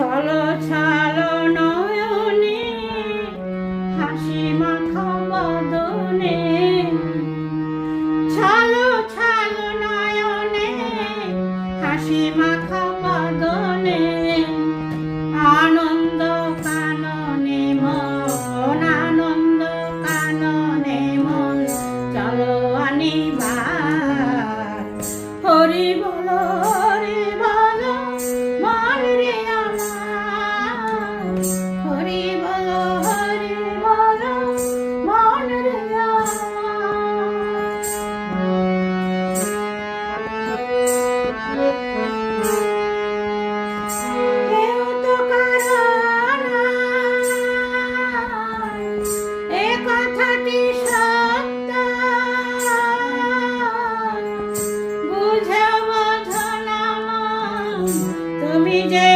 ছলো ছলো নয়নে হাসি মাখা বদনে, ছলো ছলো নয়নে হাসি মাখা বদনে, আনন্দ কাননে মন, আনন্দ কাননে মন, চলো আনিবার হরি বল হরি বল মন রে আমার, হরি বল হরি বল মন রে কেউ তো কারো নয়, এ কথাটি সত্য, বুঝে বোঝো না মন, তুমি যে